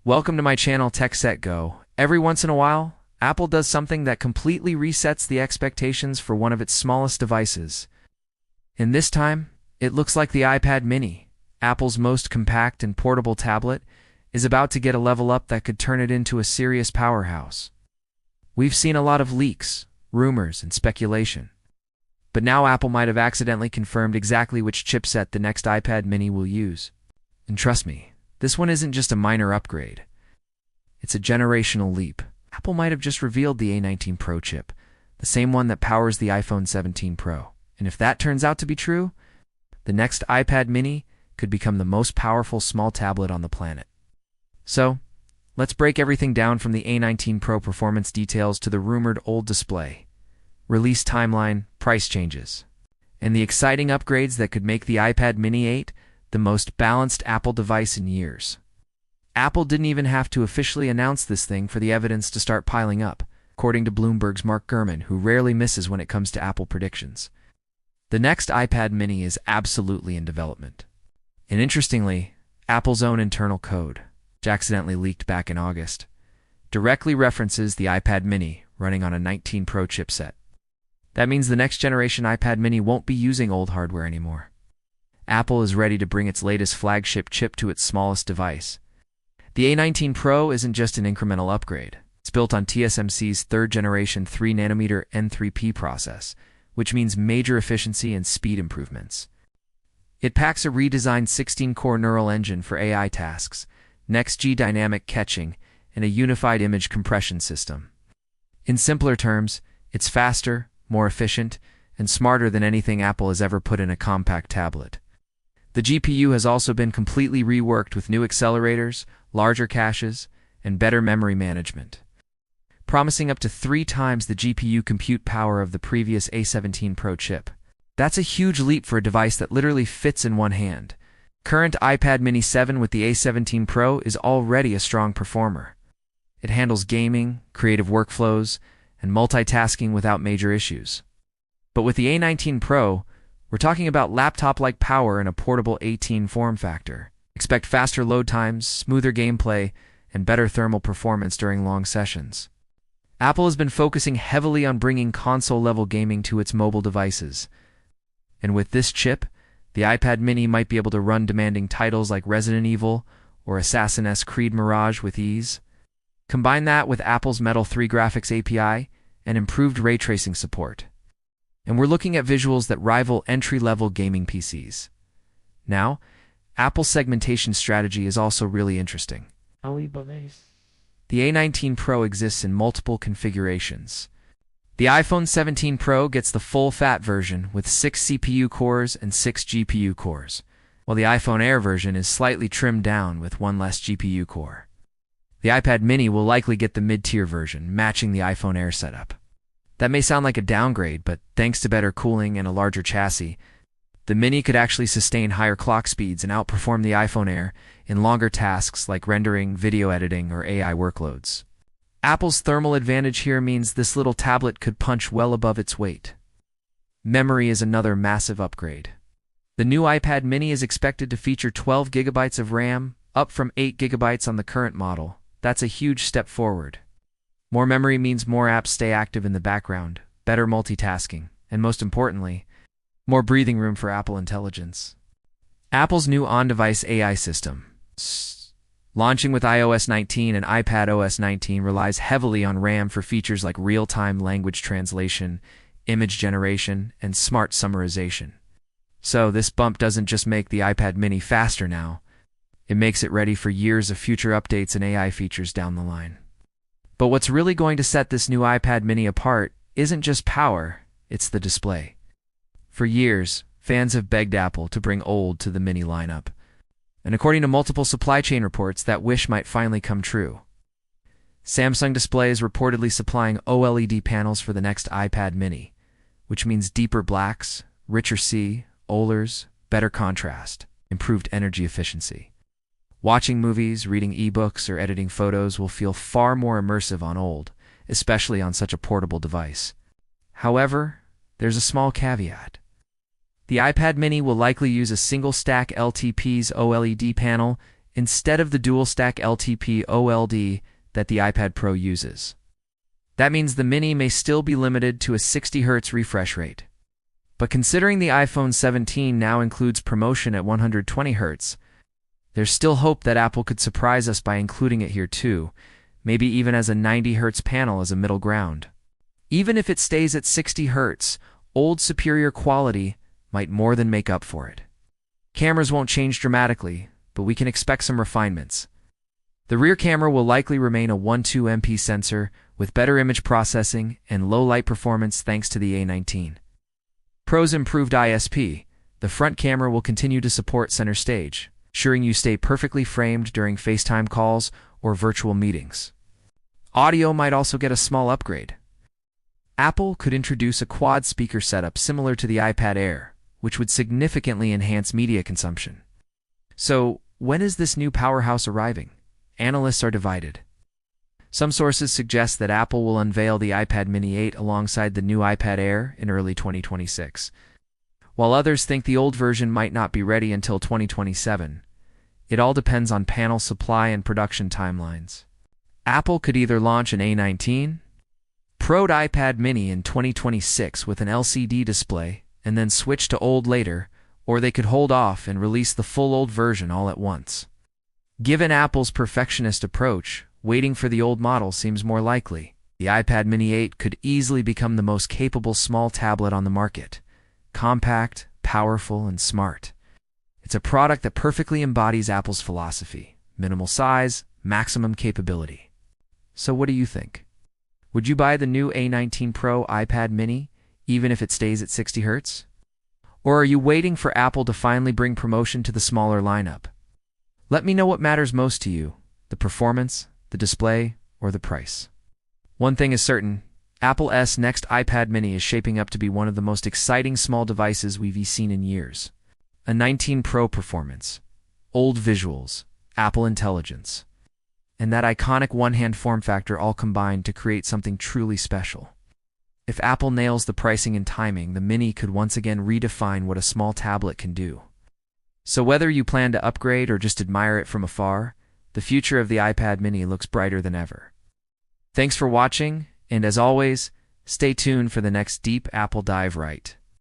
Welcome to my channel Tech Set Go. Every once in a while, Apple does something that completely resets the expectations for one of its smallest devices. And this time, it looks like the iPad mini, Apple's most compact and portable tablet, is about to get a level up that could turn it into a serious powerhouse. We've seen a lot of leaks, rumors, and speculation. But now Apple might have accidentally confirmed exactly which chipset the next iPad mini will use. And trust me, this one isn't just a minor upgrade. It's a generational leap. Apple might have just revealed the A19 Pro chip, the same one that powers the iPhone 17 Pro. And if that turns out to be true, the next iPad mini could become the most powerful small tablet on the planet. So, let's break everything down from the A19 Pro performance details to the rumored OLED display, release timeline, price changes, and the exciting upgrades that could make the iPad mini 8 the most balanced Apple device in years. Apple didn't even have to officially announce this thing for the evidence to start piling up, according to Bloomberg's Mark Gurman, who rarely misses when it comes to Apple predictions. The next iPad mini is absolutely in development. And interestingly, Apple's own internal code, which accidentally leaked back in August, directly references the iPad mini running on a 19 Pro chipset. That means the next generation iPad mini won't be using old hardware anymore. Apple is ready to bring its latest flagship chip to its smallest device. The A19 Pro isn't just an incremental upgrade. It's built on TSMC's third-generation 3nm N3P process, which means major efficiency and speed improvements. It packs a redesigned 16-core neural engine for AI tasks, next-G dynamic catching, and a unified image compression system. In simpler terms, it's faster, more efficient, and smarter than anything Apple has ever put in a compact tablet. The GPU has also been completely reworked with new accelerators, larger caches, and better memory management, promising up to 3 times the GPU compute power of the previous A17 Pro chip. That's a huge leap for a device that literally fits in one hand. Current iPad mini 7 with the A17 Pro is already a strong performer. It handles gaming, creative workflows, and multitasking without major issues. But with the A19 Pro, we're talking about laptop-like power in a portable 18 form factor. Expect faster load times, smoother gameplay, and better thermal performance during long sessions. Apple has been focusing heavily on bringing console-level gaming to its mobile devices. And with this chip, the iPad mini might be able to run demanding titles like Resident Evil or Assassin's Creed Mirage with ease. Combine that with Apple's Metal 3 graphics API and improved ray tracing support, and we're looking at visuals that rival entry-level gaming PCs. Now, Apple's segmentation strategy is also really interesting. The A19 Pro exists in multiple configurations. The iPhone 17 Pro gets the full-fat version with 6 CPU cores and 6 GPU cores, while the iPhone Air version is slightly trimmed down with 1 less GPU core. The iPad mini will likely get the mid-tier version, matching the iPhone Air setup. That may sound like a downgrade, but thanks to better cooling and a larger chassis, the mini could actually sustain higher clock speeds and outperform the iPhone Air in longer tasks like rendering, video editing, or AI workloads. Apple's thermal advantage here means this little tablet could punch well above its weight. Memory is another massive upgrade. The new iPad mini is expected to feature 12 GB of RAM, up from 8 GB on the current model. That's a huge step forward. More memory means more apps stay active in the background, better multitasking, and most importantly, more breathing room for Apple Intelligence. Apple's new on-device AI system, launching with iOS 19 and iPadOS 19, relies heavily on RAM for features like real-time language translation, image generation, and smart summarization. So this bump doesn't just make the iPad mini faster now, it makes it ready for years of future updates and AI features down the line. But what's really going to set this new iPad mini apart isn't just power, it's the display. For years, fans have begged Apple to bring OLED to the mini lineup. And according to multiple supply chain reports, that wish might finally come true. Samsung Display is reportedly supplying OLED panels for the next iPad mini, which means deeper blacks, richer C, OLEDs, better contrast, improved energy efficiency. Watching movies, reading ebooks, or editing photos will feel far more immersive on OLED, especially on such a portable device. However, there's a small caveat. The iPad mini will likely use a single-stack LTP's OLED panel instead of the dual-stack LTP OLED that the iPad Pro uses. That means the Mini may still be limited to a 60 Hz refresh rate. But considering the iPhone 17 now includes promotion at 120 Hz, there's still hope that Apple could surprise us by including it here too, maybe even as a 90 Hz panel as a middle ground. Even if it stays at 60 Hz, old superior quality might more than make up for it. Cameras won't change dramatically, but we can expect some refinements. The rear camera will likely remain a 12MP sensor with better image processing and low light performance thanks to the A19 Pro's improved ISP. The front camera will continue to support center stage, ensuring you stay perfectly framed during FaceTime calls or virtual meetings. Audio might also get a small upgrade. Apple could introduce a quad speaker setup similar to the iPad Air, which would significantly enhance media consumption. So, when is this new powerhouse arriving? Analysts are divided. Some sources suggest that Apple will unveil the iPad Mini 8 alongside the new iPad Air in early 2026, while others think the old version might not be ready until 2027. It all depends on panel supply and production timelines. Apple could either launch an A19 Pro iPad Mini in 2026 with an LCD display and then switch to OLED later, or they could hold off and release the full OLED version all at once. Given Apple's perfectionist approach, waiting for the old model seems more likely. The iPad Mini 8 could easily become the most capable small tablet on the market. Compact, powerful, and smart. It's a product that perfectly embodies Apple's philosophy: minimal size, maximum capability. So what do you think? Would you buy the new A19 Pro iPad Mini, even if it stays at 60 Hz? Or are you waiting for Apple to finally bring promotion to the smaller lineup? Let me know what matters most to you: the performance, the display, or the price. One thing is certain: Apple's next iPad Mini is shaping up to be one of the most exciting small devices we've seen in years. A19 Pro performance, old visuals, Apple intelligence, and that iconic one-hand form factor all combined to create something truly special. If Apple nails the pricing and timing, the Mini could once again redefine what a small tablet can do. So whether you plan to upgrade or just admire it from afar, the future of the iPad Mini looks brighter than ever. Thanks for watching, and as always, stay tuned for the next deep Apple dive right.